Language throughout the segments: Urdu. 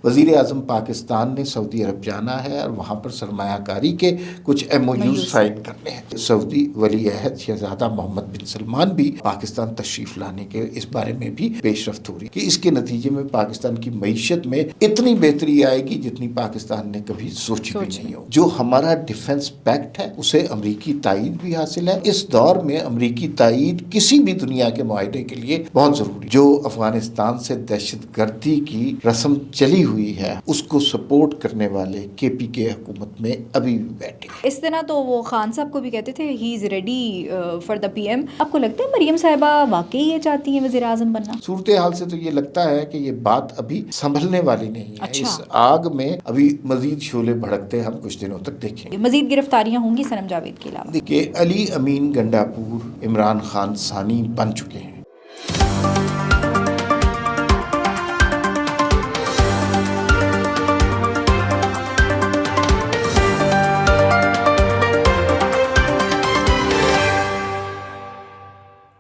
وزیر اعظم پاکستان نے سعودی عرب جانا ہے اور وہاں پر سرمایہ کاری کے کچھ MOUs سائن کرنے ہیں۔ سعودی ولی عہد شہزادہ محمد بن سلمان بھی پاکستان تشریف لانے کے اس بارے میں بھی پیش رفت ہو رہی کہ اس کے نتیجے میں پاکستان کی معیشت میں اتنی بہتری آئے گی جتنی پاکستان نے کبھی سوچی بھی نہیں ہو۔ جو ہمارا ڈیفنس پیکٹ ہے اسے امریکی تائید بھی حاصل ہے۔ اس دور میں امریکی تائید کسی بھی دنیا کے معاہدے کے لیے بہت ضروری۔ جو افغانستان سے دہشت گردی کی رسم چلی ہوئی ہے اس کو سپورٹ کرنے والے KPK حکومت میں ابھی بھی بیٹھے ہیں۔ اس طرح تو وہ خان صاحب کو بھی کہتے تھے he is ready for the PM۔ آپ کو لگتا ہے مریم صاحبہ واقعی یہ چاہتی ہیں وزیر اعظم بننا؟ صورتحال سے تو یہ لگتا ہے کہ یہ بات ابھی سنبھلنے والی نہیں ہے۔ اس آگ میں ابھی مزید شعلے بھڑکتے ہم کچھ دنوں تک دیکھیں گے۔ مزید گرفتاریاں ہوں گی صنم جاوید کے علاوہ؟ دیکھیے علی امین گنڈاپور عمران خان ثانی بن چکے ہیں۔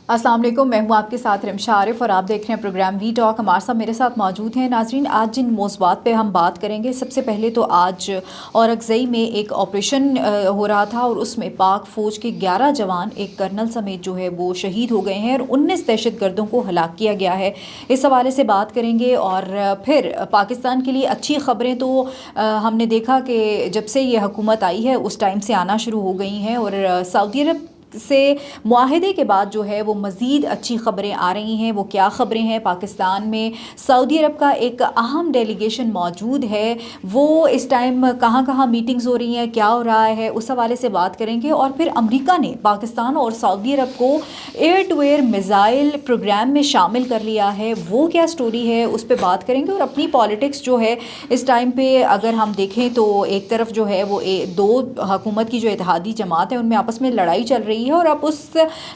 السلام علیکم، میں ہوں آپ کے ساتھ رمشا عارف اور آپ دیکھ رہے ہیں پروگرام وی ٹاک۔ ہمارے ساتھ میرے ساتھ موجود ہیں ناظرین۔ آج جن موضوعات پہ ہم بات کریں گے، سب سے پہلے تو آج اورکزئی میں ایک آپریشن ہو رہا تھا اور اس میں پاک فوج کے 11 جوان ایک کرنل سمیت جو ہے وہ شہید ہو گئے ہیں اور 19 دہشت گردوں کو ہلاک کیا گیا ہے۔ اس حوالے سے بات کریں گے اور پھر پاکستان کے لیے اچھی خبریں تو ہم نے دیکھا کہ جب سے یہ حکومت آئی ہے اس ٹائم سے آنا شروع ہو گئی ہیں اور سعودی عرب سے معاہدے کے بعد جو ہے وہ مزید اچھی خبریں آ رہی ہیں۔ وہ کیا خبریں ہیں؟ پاکستان میں سعودی عرب کا ایک اہم ڈیلیگیشن موجود ہے، وہ اس ٹائم کہاں کہاں میٹنگز ہو رہی ہیں، کیا ہو رہا ہے، اس حوالے سے بات کریں گے۔ اور پھر امریکہ نے پاکستان اور سعودی عرب کو air to air missile programme میں شامل کر لیا ہے، وہ کیا سٹوری ہے اس پہ بات کریں گے۔ اور اپنی پالیٹکس جو ہے اس ٹائم پہ اگر ہم دیکھیں تو ایک طرف جو ہے وہ دو حکومت کی جو اتحادی جماعت ہے ان میں آپس میں لڑائی چل رہی ہے اور اب اس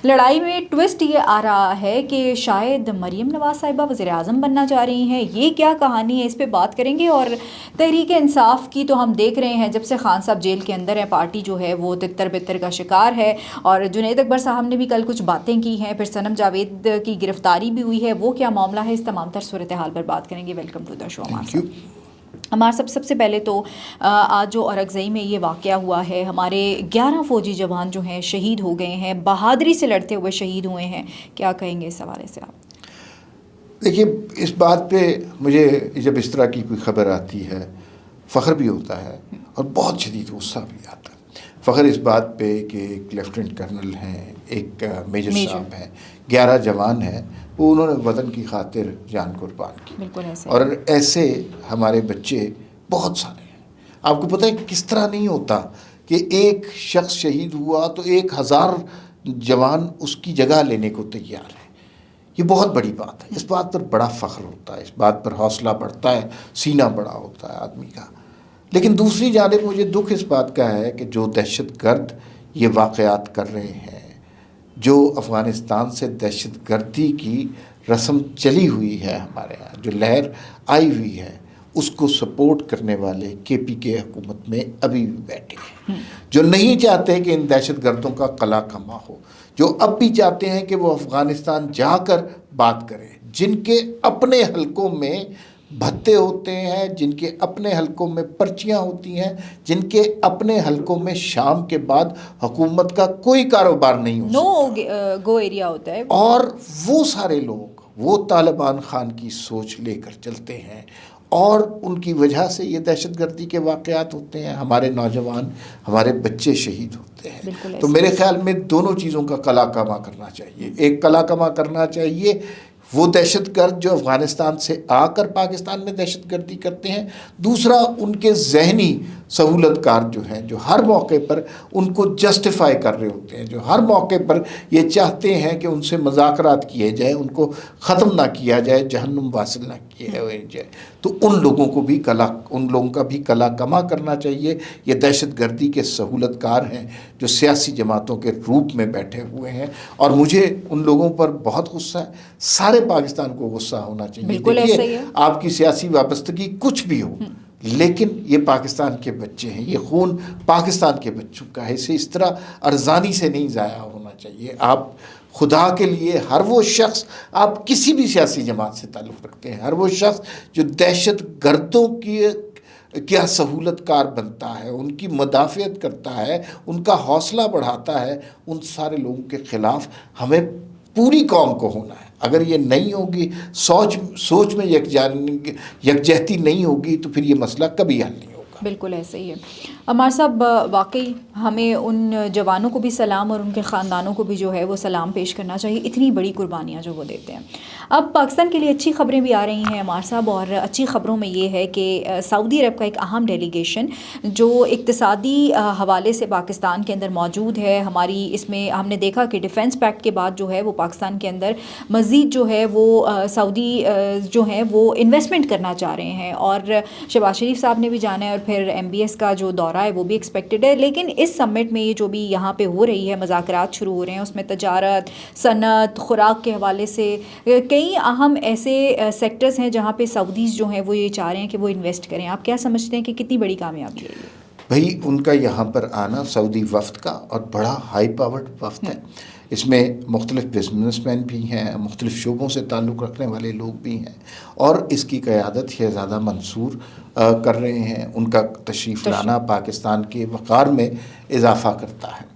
لڑائی میں ٹوسٹ یہ آ رہا ہے کہ شاید مریم نواز صاحبہ وزیر اعظم بننا چاہ رہی ہیں۔ یہ کیا کہانی ہے اس پہ بات کریں گے۔ اور تحریک انصاف کی تو ہم دیکھ رہے ہیں جب سے خان صاحب جیل کے اندر ہے پارٹی جو ہے وہ تتر بتر کا شکار ہے اور جنید اکبر صاحب نے بھی کل کچھ باتیں کی ہیں، پھر صنم جاوید کی گرفتاری بھی ہوئی ہے، وہ کیا معاملہ ہے، اس تمام تر صورتحال پر بات کریں گے۔ ویلکم ٹو دا شو ہمارا سب سے پہلے تو آج جو اورکزئی میں یہ واقعہ ہوا ہے، ہمارے 11 فوجی جوان جو ہیں شہید ہو گئے ہیں، بہادری سے لڑتے ہوئے شہید ہوئے ہیں، کیا کہیں گے اس حوالے سے آپ؟ دیکھیے اس بات پہ مجھے جب اس طرح کی کوئی خبر آتی ہے فخر بھی ہوتا ہے اور بہت شدید غصہ بھی آتا ہے۔ فخر اس بات پہ کہ ایک لیفٹیننٹ کرنل ہیں، ایک میجر صاحب ہیں، 11 جوان ہیں، وہ انہوں نے وطن کی خاطر جان قربان کی۔ بالکل ایسے اور ایسے ہمارے بچے بہت سارے ہیں۔ آپ کو پتہ ہے کس طرح نہیں ہوتا کہ ایک شخص شہید ہوا تو 1000 جوان اس کی جگہ لینے کو تیار ہیں۔ یہ بہت بڑی بات ہے، اس بات پر بڑا فخر ہوتا ہے، اس بات پر حوصلہ بڑھتا ہے، سینہ بڑا ہوتا ہے آدمی کا۔ لیکن دوسری جانب مجھے دکھ اس بات کا ہے کہ جو دہشت گرد یہ واقعات کر رہے ہیں، جو افغانستان سے دہشت گردی کی رسم چلی ہوئی ہے ہمارے یہاں، جو لہر آئی ہوئی ہے، اس کو سپورٹ کرنے والے KPK حکومت میں ابھی بھی بیٹھے ہیں، جو نہیں چاہتے کہ ان دہشت گردوں کا قلع کما ہو، جو اب بھی چاہتے ہیں کہ وہ افغانستان جا کر بات کریں، جن کے اپنے حلقوں میں بھتے ہوتے ہیں، جن کے اپنے حلقوں میں پرچیاں ہوتی ہیں، جن کے اپنے حلقوں میں شام کے بعد حکومت کا کوئی کاروبار نہیں ہو سکتا، نو گو ایریا ہوتا ہے، اور وہ سارے لوگ وہ طالبان خان کی سوچ لے کر چلتے ہیں اور ان کی وجہ سے یہ دہشت گردی کے واقعات ہوتے ہیں، ہمارے نوجوان ہمارے بچے شہید ہوتے ہیں۔ تو میرے خیال میں دونوں چیزوں کا قلع کما کرنا چاہیے۔ ایک قلع کما کرنا چاہیے وہ دہشت گرد جو افغانستان سے آ کر پاکستان میں دہشت گردی کرتے ہیں، دوسرا ان کے ذہنی سہولت کار جو ہیں، جو ہر موقع پر ان کو جسٹیفائی کر رہے ہوتے ہیں، جو ہر موقع پر یہ چاہتے ہیں کہ ان سے مذاکرات کیے جائیں، ان کو ختم نہ کیا جائے، جہنم واصل نہ کیا جائے، تو ان لوگوں کا بھی قلع کما کرنا چاہیے۔ یہ دہشت گردی کے سہولت کار ہیں جو سیاسی جماعتوں کے روپ میں بیٹھے ہوئے ہیں، اور مجھے ان لوگوں پر بہت غصہ ہے، سارے پاکستان کو غصہ ہونا چاہیے۔ دیکھیے آپ کی سیاسی وابستگی کچھ بھی ہو، لیکن یہ پاکستان کے بچے ہیں، یہ خون پاکستان کے بچوں کا ہے، اسے اس طرح ارزانی سے نہیں ضائع ہونا چاہیے۔ آپ خدا کے لیے ہر وہ شخص، آپ کسی بھی سیاسی جماعت سے تعلق رکھتے ہیں، ہر وہ شخص جو دہشت گردوں کی کیا سہولت کار بنتا ہے، ان کی مدافعت کرتا ہے، ان کا حوصلہ بڑھاتا ہے، ان سارے لوگوں کے خلاف ہمیں پوری قوم کو ہونا ہے۔ اگر یہ نہیں ہوگی، سوچ میں یکجہتی نہیں ہوگی، تو پھر یہ مسئلہ کبھی حل نہیں ہوگا۔ بالکل ایسے ہی ہے عمار صاحب، واقعی ہمیں ان جوانوں کو بھی سلام اور ان کے خاندانوں کو بھی جو ہے وہ سلام پیش کرنا چاہیے، اتنی بڑی قربانیاں جو وہ دیتے ہیں۔ اب پاکستان کے لیے اچھی خبریں بھی آ رہی ہیں عمار صاحب، اور اچھی خبروں میں یہ ہے کہ سعودی عرب کا ایک اہم ڈیلیگیشن جو اقتصادی حوالے سے پاکستان کے اندر موجود ہے، ہماری اس میں ہم نے دیکھا کہ ڈیفنس پیکٹ کے بعد جو ہے وہ پاکستان کے اندر مزید جو ہے وہ سعودی جو ہیں وہ انویسٹمنٹ کرنا چاہ رہے ہیں، اور شہباز شریف صاحب نے بھی جانا ہے، اور پھر MBS کا جو دورہ ہے وہ بھی ایکسپیکٹڈ ہے۔ لیکن اس سمٹ میں یہ جو بھی یہاں پہ ہو رہی ہے، مذاکرات شروع ہو رہے ہیں، اس میں تجارت، صنعت، خوراک کے حوالے سے کئی اہم ایسے سیکٹرز ہیں جہاں پہ سعودیز جو ہیں وہ یہ چاہ رہے ہیں کہ وہ انویسٹ کریں۔ آپ کیا سمجھتے ہیں کہ کتنی بڑی کامیابی ہے یہ؟ بھائی ان کا یہاں پر آنا سعودی وفد کا، اور بڑا ہائی پاورڈ وفد ہے، اس میں مختلف بزنس مین بھی ہیں، مختلف شعبوں سے تعلق رکھنے والے لوگ بھی ہیں، اور اس کی قیادت شہزادہ منصور کر رہے ہیں۔ ان کا تشریف لانا پاکستان کے وقار میں اضافہ کرتا ہے،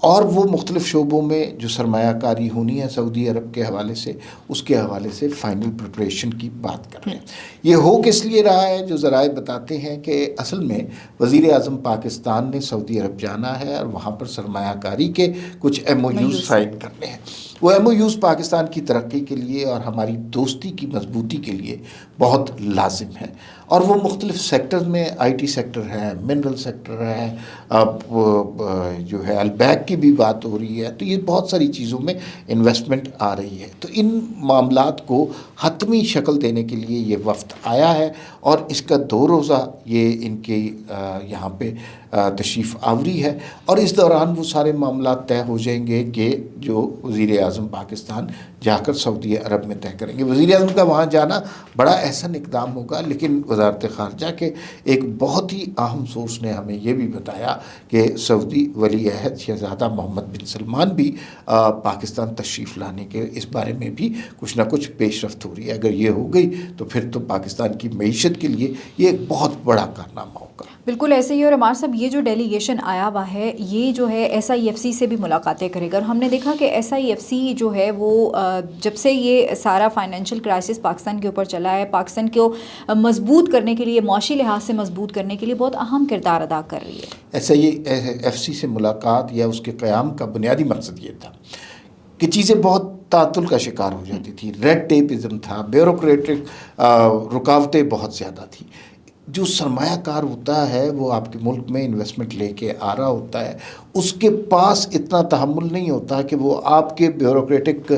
اور وہ مختلف شعبوں میں جو سرمایہ کاری ہونی ہے سعودی عرب کے حوالے سے، اس کے حوالے سے فائنل پریپریشن کی بات کر رہے ہیں۔ یہ ہو کس لیے رہا ہے؟ جو ذرائع بتاتے ہیں کہ اصل میں وزیر اعظم پاکستان نے سعودی عرب جانا ہے، اور وہاں پر سرمایہ کاری کے کچھ MOUs سائن کرنے ہیں۔ وہ MOUs پاکستان کی ترقی کے لیے اور ہماری دوستی کی مضبوطی کے لیے بہت لازم ہے، اور وہ مختلف سیکٹر میں IT سیکٹر ہے، منرل سیکٹر ہے، جو ہے البیک کی بھی بات ہو رہی ہے، تو یہ بہت ساری چیزوں میں انویسٹمنٹ آ رہی ہے۔ تو ان معاملات کو حتمی شکل دینے کے لیے یہ وفد آیا ہے، اور اس کا 2 روزہ یہ ان کے یہاں پہ تشریف آوری ہے، اور اس دوران وہ سارے معاملات طے ہو جائیں گے کہ جو وزیر اعظم پاکستان جا کر سعودی عرب میں طے کریں گے۔ وزیر اعظم کا وہاں جانا بڑا احسن اقدام ہوگا، لیکن وزارت خارجہ کے ایک بہت ہی اہم سورس نے ہمیں یہ بھی بتایا کہ سعودی ولی عہد شہزادہ محمد بن سلمان بھی پاکستان تشریف لانے کے اس بارے میں بھی کچھ نہ کچھ پیش رفت ہو رہی ہے۔ اگر یہ ہو گئی تو پھر تو پاکستان کی معیشت کے لیے یہ ایک بہت بڑا کارنامہ ہوگا۔ بالکل ایسے ہی، اور عمار صاحب یہ جو ڈیلیگیشن آیا ہوا ہے یہ جو ہے SIFC سے بھی ملاقاتیں کرے گا، اور ہم نے دیکھا کہ SIFC جو ہے وہ جب سے یہ سارا فائنینشیل کرائسس پاکستان کے اوپر چلا ہے، پاکستان کو مضبوط کرنے کے لیے، معاشی لحاظ سے مضبوط کرنے کے لیے بہت اہم کردار ادا کر رہی ہے۔ SIFC سے ملاقات یا اس کے قیام کا بنیادی مقصد یہ تھا کہ چیزیں بہت تعطل کا شکار ہو جاتی تھی، ریڈ ٹیپزم تھا، بیوروکریٹک رکاوٹیں بہت زیادہ تھیں۔ جو سرمایہ کار ہوتا ہے وہ آپ کے ملک میں انویسٹمنٹ لے کے آ رہا ہوتا ہے، اس کے پاس اتنا تحمل نہیں ہوتا کہ وہ آپ کے بیوروکریٹک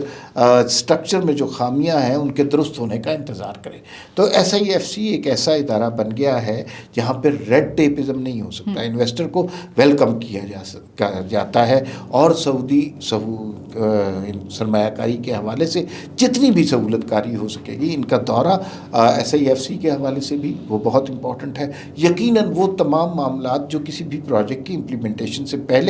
سٹرکچر میں جو خامیاں ہیں ان کے درست ہونے کا انتظار کرے۔ تو SIFC ایک ایسا ادارہ بن گیا ہے جہاں پہ ریڈ ٹیپزم نہیں ہو سکتا، انویسٹر کو ویلکم کیا جاتا ہے، اور سعودی سرمایہ کاری کے حوالے سے جتنی بھی سہولت کاری ہو سکے گی۔ ان کا دورہ SIFC کے حوالے سے بھی وہ بہت امپورٹنٹ ہے۔ یقیناً وہ تمام معاملات جو کسی بھی پروجیکٹ کی امپلیمنٹیشن سے پہلے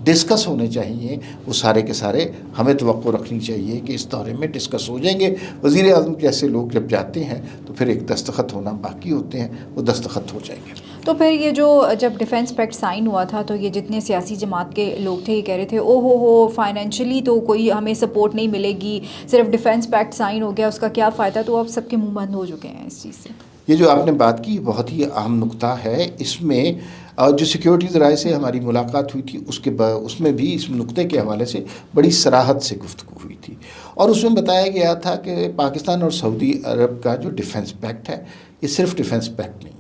ڈسکس ہونے چاہیے، وہ سارے کے سارے ہمیں توقع رکھنی چاہیے کہ اس دورے میں ڈسکس ہو جائیں گے۔ وزیر اعظم جیسے لوگ جب جاتے ہیں تو پھر ایک دستخط ہونا باقی ہوتے ہیں، وہ دستخط ہو جائیں گے۔ تو پھر یہ جو جب ڈیفنس پیکٹ سائن ہوا تھا تو یہ جتنے سیاسی جماعت کے لوگ تھے یہ کہہ رہے تھے ہو فائنینشلی تو کوئی ہمیں سپورٹ نہیں ملے گی، صرف ڈیفنس پیکٹ سائن ہو گیا اس کا کیا فائدہ، تو اب سب کے منہ بند ہو چکے ہیں اس چیز سے۔ یہ جو آپ نے بات کی بہت ہی اہم نقطہ ہے، اس میں جو سیکیورٹی ذرائع سے ہماری ملاقات ہوئی تھی اس میں بھی اس نقطے کے حوالے سے بڑی صراحت سے گفتگو ہوئی تھی، اور اس میں بتایا گیا تھا کہ پاکستان اور سعودی عرب کا جو ڈیفنس پیکٹ ہے یہ صرف ڈیفنس پیکٹ نہیں ہے،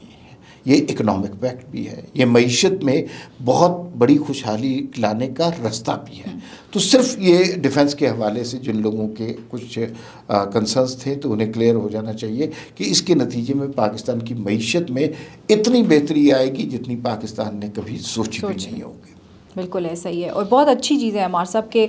یہ اکنامک پیکٹ بھی ہے، یہ معیشت میں بہت بڑی خوشحالی لانے کا رستہ بھی ہے۔ تو صرف یہ ڈیفنس کے حوالے سے جن لوگوں کے کچھ کنسرنس تھے تو انہیں کلیئر ہو جانا چاہیے کہ اس کے نتیجے میں پاکستان کی معیشت میں اتنی بہتری آئے گی جتنی پاکستان نے کبھی سوچی بھی نہیں ہوگی۔ بالکل ایسا ہی ہے، اور بہت اچھی چیز ہے عمار صاحب کہ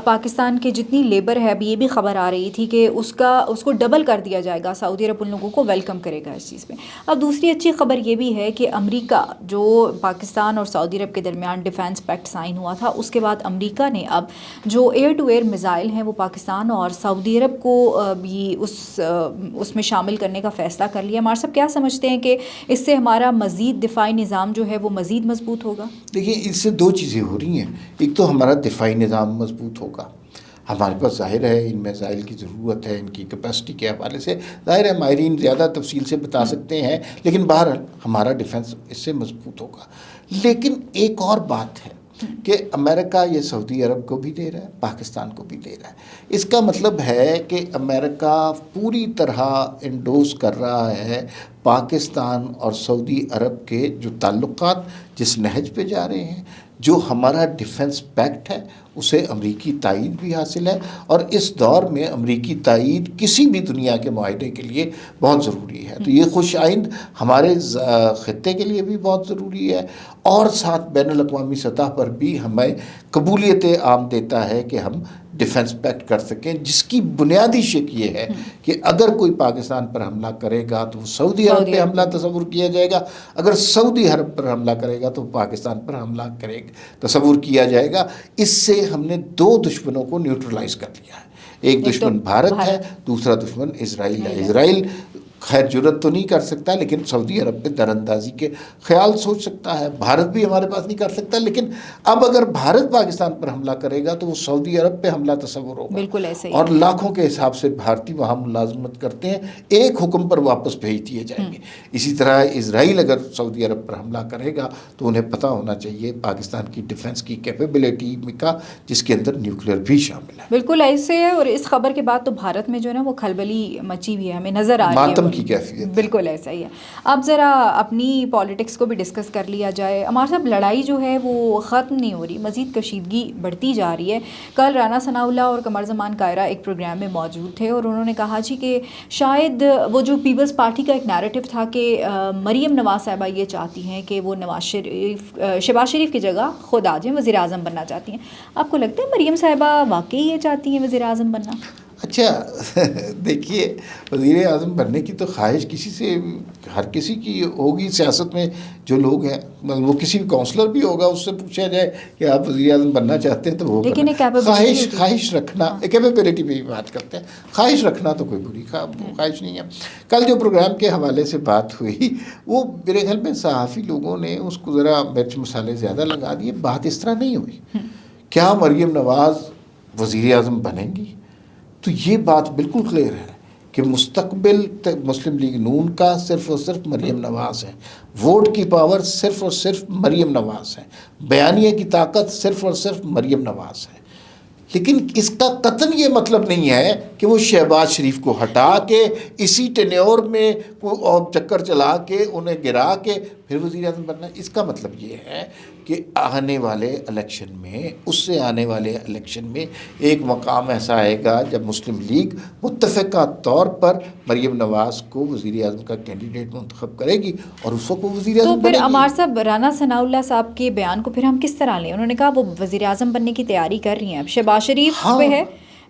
پاکستان کے جتنی لیبر ہے، ابھی یہ بھی خبر آ رہی تھی کہ اس کو ڈبل کر دیا جائے گا، سعودی عرب ان لوگوں کو ویلکم کرے گا اس چیز میں۔ اب دوسری اچھی خبر یہ بھی ہے کہ امریکہ، جو پاکستان اور سعودی عرب کے درمیان ڈیفینس پیکٹ سائن ہوا تھا، اس کے بعد امریکہ نے اب جو ایئر ٹو ایئر میزائل ہیں وہ پاکستان اور سعودی عرب کو بھی اس میں شامل کرنے کا فیصلہ کر لیا۔ عمار صاحب کیا سمجھتے ہیں کہ اس سے ہمارا مزید دفاعی نظام جو ہے وہ مزید مضبوط ہوگا؟ دیکھیے، اس سے دو چیزیں ہو رہی ہیں، ایک تو ہمارا دفاعی نظام مضبوط ہوگا، ہمارے پاس ظاہر ہے ان میزائل کی ضرورت ہے، ان کی کیپیسٹی کے حوالے سے ظاہر ہے ماہرین زیادہ تفصیل سے بتا سکتے ہیں، لیکن بہرحال ہمارا ڈیفنس اس سے مضبوط ہوگا۔ لیکن ایک اور بات ہے کہ امریکہ یہ سعودی عرب کو بھی دے رہا ہے، پاکستان کو بھی دے رہا ہے۔ اس کا مطلب ہے کہ امریکہ پوری طرح انڈوس کر رہا ہے پاکستان اور سعودی عرب کے جو تعلقات جس نہج پہ جا رہے ہیں، جو ہمارا ڈیفنس پیکٹ ہے اسے امریکی تائید بھی حاصل ہے، اور اس دور میں امریکی تائید کسی بھی دنیا کے معاہدے کے لیے بہت ضروری ہے۔ تو یہ خوش آئند ہمارے خطے کے لیے بھی بہت ضروری ہے، اور ساتھ بین الاقوامی سطح پر بھی ہمیں قبولیت عام دیتا ہے کہ ہم ڈیفنس پیکٹ کر سکیں، جس کی بنیادی شک یہ ہے کہ اگر کوئی پاکستان پر حملہ کرے گا تو وہ سعودی عرب پہ حملہ تصور کیا جائے گا، اگر سعودی عرب پر حملہ کرے گا تو پاکستان پر حملہ تصور کیا جائے گا۔ اس سے ہم نے دو دشمنوں کو نیوٹرلائز کر لیا ہے، ایک دشمن بھارت ہے، دوسرا دشمن اسرائیل ہے۔ اسرائیل خیر جرت تو نہیں کر سکتا، لیکن سعودی عرب پہ در اندازی کے خیال سوچ سکتا ہے۔ بھارت بھی ہمارے پاس نہیں کر سکتا، لیکن اب اگر بھارت پاکستان پر حملہ کرے گا تو وہ سعودی عرب پہ حملہ تصور ہوگا، بالکل ایسے ہی، اور لاکھوں کے حساب سے بھارتی وہاں ملازمت کرتے ہیں، ایک حکم پر واپس بھیج دیے جائیں گے۔ اسی طرح اسرائیل اگر سعودی عرب پر حملہ کرے گا تو انہیں پتہ ہونا چاہیے پاکستان کی ڈیفنس کی کیپیبلٹی کا، جس کے اندر نیوکلیر بھی شامل ہے۔ بالکل ایسے ہے، اور اس خبر کے بعد تو بھارت میں جو ہے نا وہ کھلبلی مچی ہوئی ہے، ہمیں نظر آ رہی ہے، ماتم کی کیفیت۔ بالکل ایسا ہی ہے۔ اب ذرا اپنی پالیٹکس کو بھی ڈسکس کر لیا جائے۔ ہمارے صاحب لڑائی جو ہے وہ ختم نہیں ہو رہی، مزید کشیدگی بڑھتی جا رہی ہے۔ کل رانا ثناء اللہ اور قمر زمان کائرہ ایک پروگرام میں موجود تھے، اور انہوں نے کہا جی کہ شاید وہ جو پیپلز پارٹی کا ایک نیریٹو تھا کہ مریم نواز صاحبہ یہ چاہتی ہیں کہ وہ شہباز شریف کی جگہ خود آ جائیں، وزیر اعظم بننا چاہتی ہیں۔ آپ کو لگتا ہے مریم صاحبہ واقعی یہ چاہتی ہیں وزیر اعظم بننا؟ اچھا دیکھیے، وزیر اعظم بننے کی تو خواہش کسی سے، ہر کسی کی ہوگی سیاست میں۔ جو لوگ ہیں، وہ کسی بھی کونسلر بھی ہوگا، اس سے پوچھا جائے کہ آپ وزیر اعظم بننا چاہتے ہیں تو وہ لیکن خواہش رکھنا، کیپیبلٹی پہ بھی بات کرتے ہیں، خواہش رکھنا تو کوئی بری خواہش نہیں ہے۔ کل جو پروگرام کے حوالے سے بات ہوئی، وہ میرے خیال میں صحافی لوگوں نے اس کو ذرا مرچ مسالے زیادہ لگا دیے۔ بات اس طرح نہیں ہوئی۔ کیا مریم نواز وزیر اعظم بنیں گی؟ تو یہ بات بالکل کلیئر ہے کہ مستقبل مسلم لیگ نون کا صرف اور صرف مریم نواز ہے، ووٹ کی پاور صرف اور صرف مریم نواز ہے، بیانیے کی طاقت صرف اور صرف مریم نواز ہے۔ لیکن اس کا قطعاً یہ مطلب نہیں ہے کہ وہ شہباز شریف کو ہٹا کے اسی ٹینیور میں اور چکر چلا کے انہیں گرا کے پھر وزیر اعظم بننا۔ اس کا مطلب یہ ہے کہ آنے والے الیکشن میں، اس سے آنے والے الیکشن میں ایک مقام ایسا آئے گا جب مسلم لیگ متفقہ طور پر مریم نواز کو وزیر اعظم کا کینڈیڈیٹ منتخب کرے گی، اور اس کو وزیر اعظم تو پھر بنے گی۔ عمار صاحب، رانا ثناء اللہ صاحب کے بیان کو پھر ہم کس طرح لیں؟ انہوں نے کہا وہ وزیر اعظم بننے کی تیاری کر رہی ہیں۔ اب شہباز شریف پہ ہے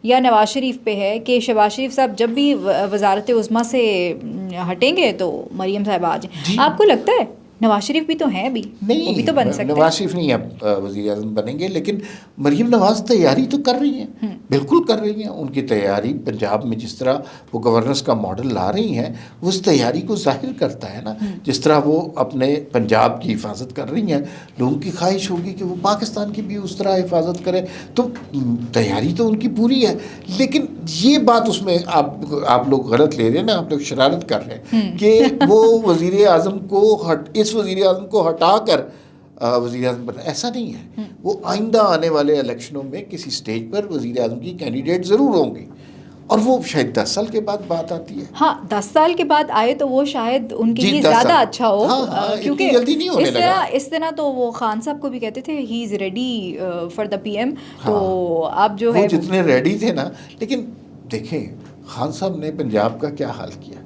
یا نواز شریف پہ ہے کہ شہباز شریف صاحب جب بھی وزارت عظمیٰ سے ہٹیں گے تو مریم صاحب آ جائیں۔ آپ کو لگتا ہے نواز شریف بھی تو ہیں ابھی، وہ بھی تو بن سکتے ہیں؟ نواز شریف نہیں اب وزیر اعظم بنیں گے، لیکن مریم نواز تیاری تو کر رہی ہیں، بالکل کر رہی ہیں۔ ان کی تیاری پنجاب میں جس طرح وہ گورننس کا ماڈل لا رہی ہیں، وہ اس تیاری کو ظاہر کرتا ہے نا۔ جس طرح وہ اپنے پنجاب کی حفاظت کر رہی ہیں، لوگوں کی خواہش ہوگی کہ وہ پاکستان کی بھی اس طرح حفاظت کریں، تو تیاری تو ان کی پوری ہے۔ لیکن یہ بات اس میں آپ لوگ غلط لے رہے ہیں نا، آپ لوگ شرارت کر رہے ہیں کہ وہ وزیر اعظم کو اس وزیر اعظم کو ہٹا کر وزیر اعظم بنا، ایسا نہیں ہے۔ وہ آئندہ آنے والے الیکشنوں میں کسی سٹیج پر وزیر اعظم کی کینڈیڈیٹ ضرور ہوں گی، اور وہ شاید 10 سال کے بعد بات آتی ہے۔ ہاں 10 سال کے بعد آئے تو وہ شاید ان کے لیے زیادہ اچھا ہو، کیونکہ جلدی نہیں ہونے لگا۔ اس طرح تو وہ خان صاحب کو بھی کہتے تھے he is ready for the P M, تو اب جو ہے وہ جتنے ریڈی تھے نا، لیکن دیکھیں خان صاحب نے پنجاب کا کیا حال کیا،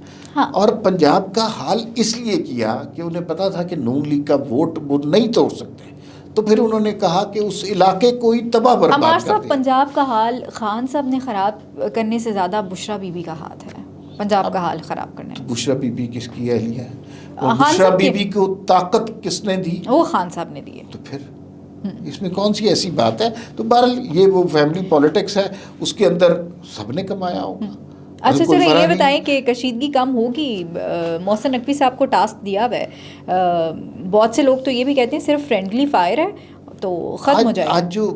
اور پنجاب کا حال اس لیے کیا کہ انہیں پتا تھا کہ نون لیگ کا ووٹ وہ نہیں توڑ سکتے، تو پھر انہوں نے کہا کہ اس علاقے کو ہی تباہ عمار برباد کر صاحب، دیا. پنجاب کا حال خان صاحب نے خراب کرنے سے زیادہ بشرا بی بی کا ہاتھ ہے پنجاب کا حال خراب کرنے تو میں. بشرا بی بی کس کی اہلیہ ہے؟ اور خان بشرا صاحب بی کے بی کو طاقت کس نے دی؟ وہ خان صاحب نے دیے. تو پھر اس میں کون سی ایسی بات ہے؟ تو بہرحال یہ وہ فیملی پالیٹکس ہے، اس کے اندر سب نے کمایا ہوگا. اچھا کوئی چلیں فرق یہ نہیں. بتائیں کہ کشیدگی کم ہوگی. محسن نقوی صاحب کو ٹاسک دیا ہوا ہے، بہت سے لوگ تو یہ بھی کہتے ہیں صرف فرینڈلی فائر ہے تو ختم ہو جائے گا. آج جو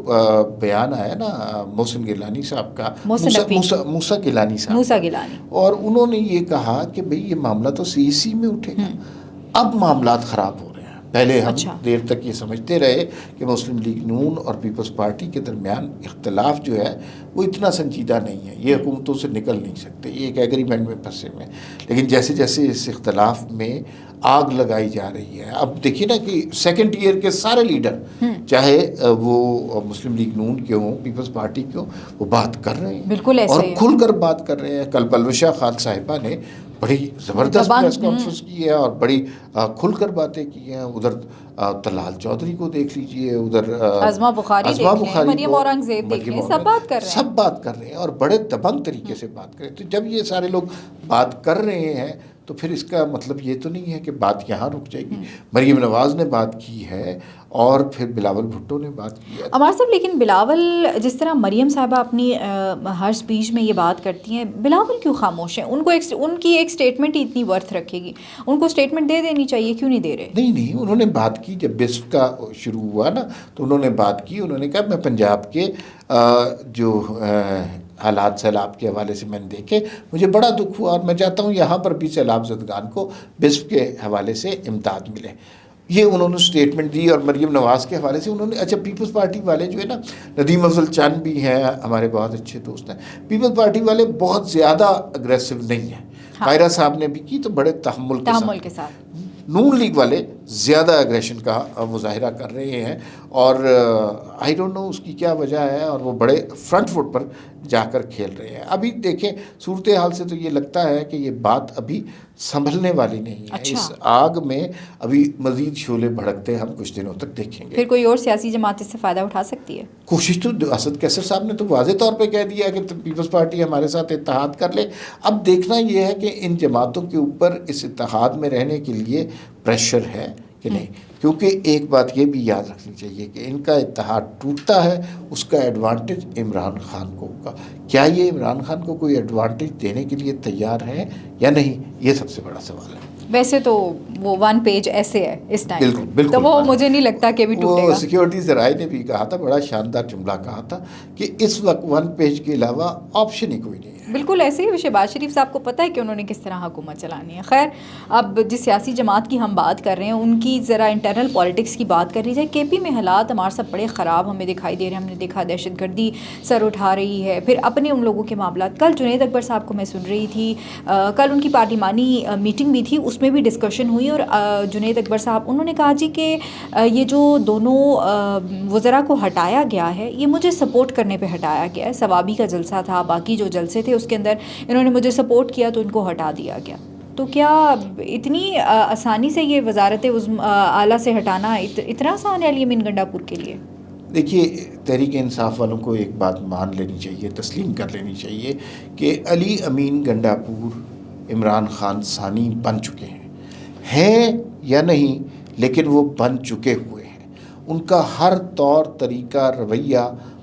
بیان آیا نا محسن گیلانی صاحب کا، محسن نقوی، موسیٰ گیلانی صاحب موسیٰ کا، گیلانی، اور انہوں نے یہ کہا کہ بھئی یہ معاملہ تو سی سی میں اٹھے گا. اب معاملات خراب ہو رہے ہیں. پہلے ہم اچھا، دیر تک یہ سمجھتے رہے کہ مسلم لیگ نون اور پیپلز پارٹی کے درمیان اختلاف جو ہے وہ اتنا سنجیدہ نہیں ہے، یہ حکومتوں سے نکل نہیں سکتے، یہ ایک ایگریمنٹ میں پھنسے ہوئے ہیں. لیکن جیسے جیسے اس اختلاف میں آگ لگائی جا رہی ہے، اب دیکھیے نا کہ سیکنڈ ایئر کے سارے لیڈر، چاہے وہ مسلم لیگ نون کے ہوں، پیپلز پارٹی کے ہوں، وہ بات کر رہے ہیں، بالکل ایسے اور ہی ہے. کھل کر بات کر رہے ہیں. کل پلوشا خان صاحبہ نے بڑی زبردست پریس کانفرنس کی ہے اور بڑی کھل کر باتیں کی ہیں. ادھر طلال چودھری کو دیکھ لیجئے، ادھر عظمہ بخاری عظمہ دیکھ لیں، بخاری مریم کو، اورنگزیب دیکھ لیں، سب بات کر رہے ہیں. سب بات کر رہے ہیں اور بڑے دبنگ طریقے سے بات کریں. تو جب یہ سارے لوگ بات کر رہے ہیں تو پھر اس کا مطلب یہ تو نہیں ہے کہ بات یہاں رک جائے گی. مریم نواز نے بات کی ہے اور پھر بلاول بھٹو نے بات کی ہے. عمار صاحب، لیکن بلاول جس طرح مریم صاحبہ اپنی ہر سپیچ میں یہ بات کرتی ہیں، بلاول کیوں خاموش ہیں؟ ان کو ان کی ایک سٹیٹمنٹ ہی اتنی ورتھ رکھے گی، ان کو سٹیٹمنٹ دے دینی چاہیے، کیوں نہیں دے رہے؟ نہیں، انہوں نے بات کی. جب بسپ کا شروع ہوا نا تو انہوں نے بات کی. انہوں نے کہا میں پنجاب کے جو حالات سیلاب کے حوالے سے میں نے دیکھے، مجھے بڑا دکھ ہوا اور میں چاہتا ہوں یہاں پر بھی سیلاب زدگان کو بسپ کے حوالے سے امداد ملے. یہ انہوں نے سٹیٹمنٹ دی. اور مریم نواز کے حوالے سے انہوں نے، اچھا پیپلز پارٹی والے جو ہے نا، ندیم افضل چند بھی ہیں ہمارے بہت اچھے دوست ہیں، پیپلز پارٹی والے بہت زیادہ اگریسو نہیں ہیں. قاہرہ صاحب نے بھی کی تو بڑے تحمل کے ساتھ. نون لیگ والے زیادہ اگریشن کا مظاہرہ کر رہے ہیں اور آئی ڈونٹ نو اس کی کیا وجہ ہے، اور وہ بڑے فرنٹ فٹ پر جا کر کھیل رہے ہیں. ابھی دیکھیں صورتحال سے تو یہ لگتا ہے کہ یہ بات ابھی سنبھلنے والی نہیں ہے. اچھا، اس آگ میں ابھی مزید شعلے بھڑکتے ہم کچھ دنوں تک دیکھیں گے. پھر کوئی اور سیاسی جماعت اس سے فائدہ اٹھا سکتی ہے؟ کوشش تو اسد کیسر صاحب نے تو واضح طور پہ کہہ دیا کہ پیپلز پارٹی ہمارے ساتھ اتحاد کر لے. اب دیکھنا یہ ہے کہ ان جماعتوں کے اوپر اس اتحاد میں رہنے کے لیے پریشر ہے کہ نہیں. کیونکہ ایک بات یہ بھی یاد رکھنی چاہیے کہ ان کا اتحاد ٹوٹتا ہے، اس کا ایڈوانٹیج عمران خان کو ہوگا. کیا یہ عمران خان کو کوئی ایڈوانٹیج دینے کے لیے تیار ہے یا نہیں، یہ سب سے بڑا سوال ہے. ویسے تو وہ ون پیج ایسے ہے اس ٹائم، بالکل تو وہ مجھے نہیں لگتا کہ بھی ٹوٹے گا. وہ سیکیورٹی ذرائع نے بھی کہا تھا، بڑا شاندار جملہ کہا تھا کہ اس وقت ون پیج کے علاوہ آپشن ہی کوئی نہیں ہے. بالکل ایسے ہی. شہباز شریف صاحب کو پتہ ہے کہ انہوں نے کس طرح حکومت چلانی ہے. خیر، اب جس سیاسی جماعت کی ہم بات کر رہے ہیں ان کی ذرا انٹرنل پالیٹکس کی بات کر لی جائے. کے پی میں حالات ہمارے سب بڑے خراب ہمیں دکھائی دے رہے ہیں. ہم نے دیکھا دہشت گردی سر اٹھا رہی ہے، پھر اپنے ان لوگوں کے معاملات. کل جنید اکبر صاحب کو میں سن رہی تھی، کل ان کی پارلیمانی میٹنگ بھی تھی، اس میں بھی ڈسکشن ہوئی اور جنید اکبر صاحب انہوں نے کہا جی کہ یہ جو دونوں وزراء کو ہٹایا گیا ہے یہ مجھے سپورٹ کرنے پہ ہٹایا گیا ہے. ثوابی کا جلسہ تھا، باقی جو جلسے تھے اس کے اندر انہوں نے مجھے سپورٹ کیا تو ان کو ہٹا دیا گیا. تو کیا اتنی آسانی سے یہ وزارت اعلیٰ سے ہٹانا اتنا آسان ہے علی امین گنڈا پور کے لیے؟ دیکھیے تحریک انصاف والوں کو ایک بات مان لینی چاہیے، تسلیم کر لینی چاہیے کہ علی امین گنڈا پور عمران خان ثانی بن چکے ہیں یا نہیں، لیکن وہ بن چکے ہوئے ہیں. ان کا ہر طور طریقہ رویہ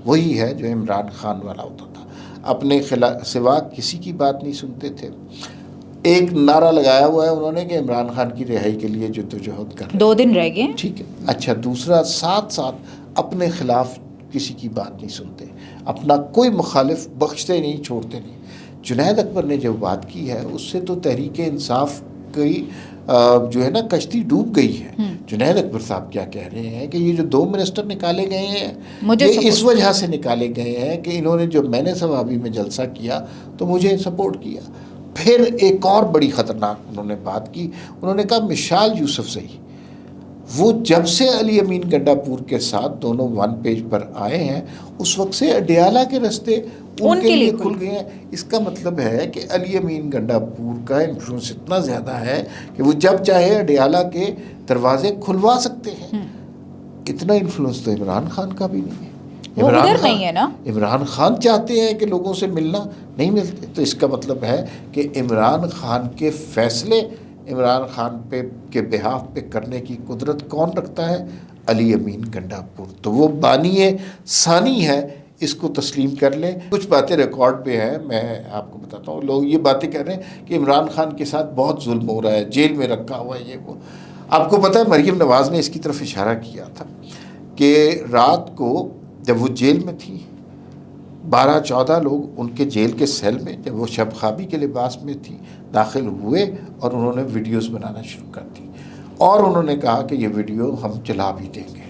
وہی ہے جو عمران خان والا ہوتا تھا. اپنے سوا کسی کی بات نہیں سنتے تھے. ایک نعرہ لگایا ہوا ہے انہوں نے کہ عمران خان کی رہائی کے لیے جدوجہد کر رہے ہیں. 2 دن رہ گئے، ٹھیک ہے. اچھا، دوسرا ساتھ اپنے خلاف کسی کی بات نہیں سنتے، اپنا کوئی مخالف بخشتے نہیں، چھوڑتے نہیں. جنید اکبر نے جو بات کی ہے اس سے تو تحریک انصاف کی جو ہے نا کشتی ڈوب گئی ہے. جنید اکبر صاحب کیا کہہ رہے ہیں کہ یہ جو 2 منسٹر نکالے گئے ہیں یہ اس وجہ سے نکالے گئے ہیں کہ انہوں نے جو میں نے ثوابی میں جلسہ کیا تو مجھے سپورٹ کیا. پھر ایک اور بڑی خطرناک انہوں نے بات کی، انہوں نے کہا مشال یوسفزئی وہ جب سے علی امین گنڈا پور کے ساتھ دونوں ون پیج پر آئے ہیں اس وقت سے اڈیالہ کے رستے ان کے لیے کھل گئے ہیں. اس کا مطلب ہے کہ علی امین گنڈا پور کا انفلوئنس اتنا زیادہ ہے کہ وہ جب چاہے اڈیالہ کے دروازے کھلوا سکتے ہیں. اتنا انفلوئنس تو عمران خان کا بھی نہیں ہے. وہ ادھر نہیں ہے نا. عمران خان چاہتے ہیں کہ لوگوں سے ملنا نہیں ملتے, تو اس کا مطلب ہے کہ عمران خان کے فیصلے عمران خان پہ کے بہاف پہ کرنے کی قدرت کون رکھتا ہے؟ علی امین گنڈا پور. تو وہ بانی ثانی ہے, اس کو تسلیم کر لیں. کچھ باتیں ریکارڈ پہ ہیں, میں آپ کو بتاتا ہوں. لوگ یہ باتیں کہہ رہے ہیں کہ عمران خان کے ساتھ بہت ظلم ہو رہا ہے, جیل میں رکھا ہوا ہے, یہ وہ. آپ کو پتہ ہے مریم نواز نے اس کی طرف اشارہ کیا تھا کہ رات کو جب وہ جیل میں تھی 12-14 لوگ ان کے جیل کے سیل میں, جب وہ شب خوابی کے لباس میں تھی, داخل ہوئے اور انہوں نے ویڈیوز بنانا شروع کر دی, اور انہوں نے کہا کہ یہ ویڈیو ہم چلا بھی دیں گے.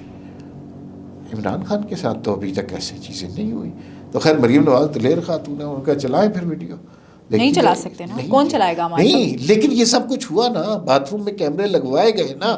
عمران خان کے ساتھ تو ابھی تک ایسی چیزیں نہیں ہوئی. تو خیر مریم نواز دلیر خاتون ہے, ان کا چلائیں پھر ویڈیو. نہیں چلا سکتے نا, کون چلائے گا ہمارے؟ نہیں, لیکن یہ سب کچھ ہوا نا, باتھ روم میں کیمرے لگوائے گئے نا,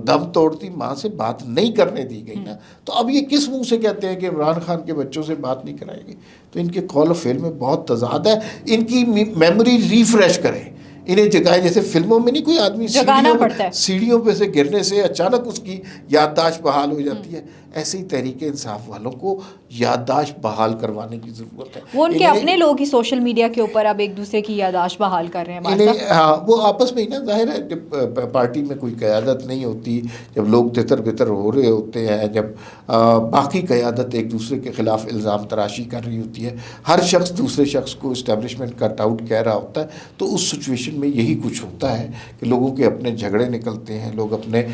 دم توڑتی ماں سے بات نہیں کرنے دی گئی نا. تو اب یہ کس منہ سے کہتے ہیں کہ عمران خان کے بچوں سے بات نہیں کرائے گی؟ تو ان کے قول و فعل میں بہت تضاد ہے. ان کی میموری ریفریش کریں, انہیں جگائیں. جیسے فلموں میں نہیں کوئی آدمی سیڑھیوں پہ سے گرنے سے اچانک اس کی یادداشت بحال ہو جاتی ہے, ایسے ہی تحریک انصاف والوں کو یادداشت بحال کروانے کی ضرورت ہے. وہ ان کے اپنے لوگ ہی سوشل میڈیا کے اوپر اب ایک دوسرے کی یادداشت بحال کر رہے ہیں. ہاں, وہ آپس میں ہی نا, ظاہر ہے جب پارٹی میں کوئی قیادت نہیں ہوتی, جب لوگ تتر بتر ہو رہے ہوتے ہیں, جب باقی قیادت ایک دوسرے کے خلاف الزام تراشی کر رہی ہوتی ہے, ہر شخص دوسرے شخص کو اسٹیبلشمنٹ کٹ آؤٹ کہہ رہا ہوتا ہے, تو اس سچویشن میں یہی کچھ ہوتا ہے کہ لوگوں کے اپنے جھگڑے نکلتے ہیں, لوگ اپنے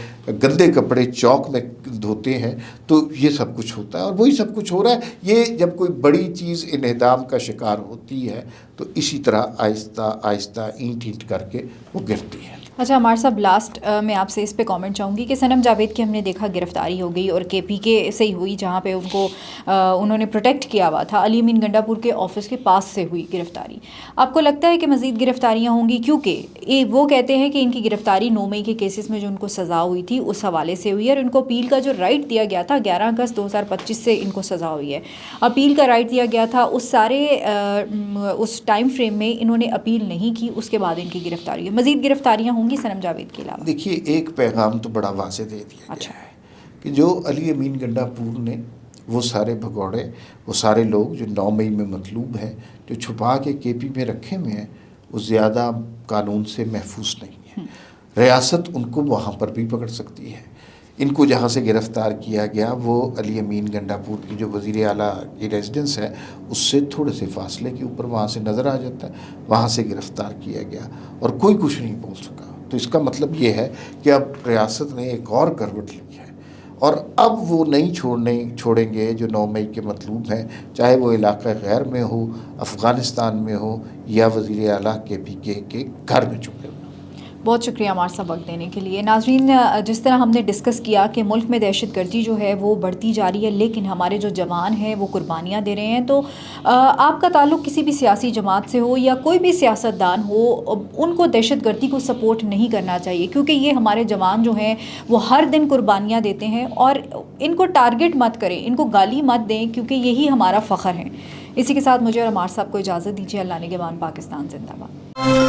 گندے کپڑے چوک میں دھوتے ہیں, تو یہ سب کچھ ہوتا ہے. اور وہی سب کچھ ہو رہا ہے. یہ جب کوئی بڑی چیز انہدام کا شکار ہوتی ہے تو اسی طرح آہستہ آہستہ اینٹ اینٹ کر کے وہ گرتی ہے. اچھا عمار صاحب, لاسٹ میں آپ سے اس پہ کامنٹ چاہوں گی کہ صنم جاوید کی ہم نے دیکھا گرفتاری ہو گئی, اور کے پی کے سے ہی ہوئی, جہاں پہ ان کو انہوں نے پروٹیکٹ کیا ہوا تھا. علی امین گنڈا پور کے آفس کے پاس سے ہوئی گرفتاری. آپ کو لگتا ہے کہ مزید گرفتاریاں ہوں گی؟ کیونکہ وہ کہتے ہیں کہ ان کی گرفتاری 9 مئی کے کیسز میں جو ان کو سزا ہوئی تھی اس حوالے سے ہوئی ہے, اور ان کو اپیل کا جو رائٹ دیا گیا تھا 11 اگست 2025 سے ان کو سزا ہوئی ہے. اپیل کا رائٹ دیا گیا تھا, اس ٹائم فریم میں انہوں نے اپیل نہیں کی, اس کے بعد ان کی گرفتاری ہوئی. مزید گرفتاریاں ہوں گی صنم جاوید کے علاوہ؟ دیکھیے, ایک پیغام تو بڑا واضح دے دیا گیا ہے کہ جو علی امین گنڈا پور نے, وہ سارے بھگوڑے, وہ سارے لوگ جو 9 مئی میں مطلوب ہیں, جو چھپا کے کے پی میں رکھے ہوئے ہیں, وہ زیادہ قانون سے محفوظ نہیں ہیں. ریاست ان کو وہاں پر بھی پکڑ سکتی ہے. ان کو جہاں سے گرفتار کیا گیا وہ علی امین گنڈا پور کی جو وزیر اعلیٰ کی ریزیڈنس ہے اس سے تھوڑے سے فاصلے کے اوپر وہاں سے نظر آ جاتا ہے, وہاں سے گرفتار کیا گیا اور کوئی کچھ نہیں بول سکا. تو اس کا مطلب یہ ہے کہ اب ریاست نے ایک اور کروٹ لی ہے, اور اب وہ نہیں چھوڑیں گے جو 9 مئی کے مطلوب ہیں, چاہے وہ علاقہ غیر میں ہو, افغانستان میں ہو, یا وزیر اعلیٰ کے پی کے گھر میں چھپے ہو. بہت شکریہ ہمارے ساتھ وقت دینے کے لیے. ناظرین, جس طرح ہم نے ڈسکس کیا کہ ملک میں دہشت گردی جو ہے وہ بڑھتی جا رہی ہے, لیکن ہمارے جو جوان ہیں وہ قربانیاں دے رہے ہیں. تو آپ کا تعلق کسی بھی سیاسی جماعت سے ہو یا کوئی بھی سیاستدان ہو, ان کو دہشت گردی کو سپورٹ نہیں کرنا چاہیے, کیونکہ یہ ہمارے جوان جو ہیں وہ ہر دن قربانیاں دیتے ہیں, اور ان کو ٹارگٹ مت کریں, ان کو گالی مت دیں, کیونکہ یہی ہمارا فخر ہے. اسی کے ساتھ مجھے اور عمار صاحب کو اجازت دیجیے. اللہ نگہبان. پاکستان زندہ باد.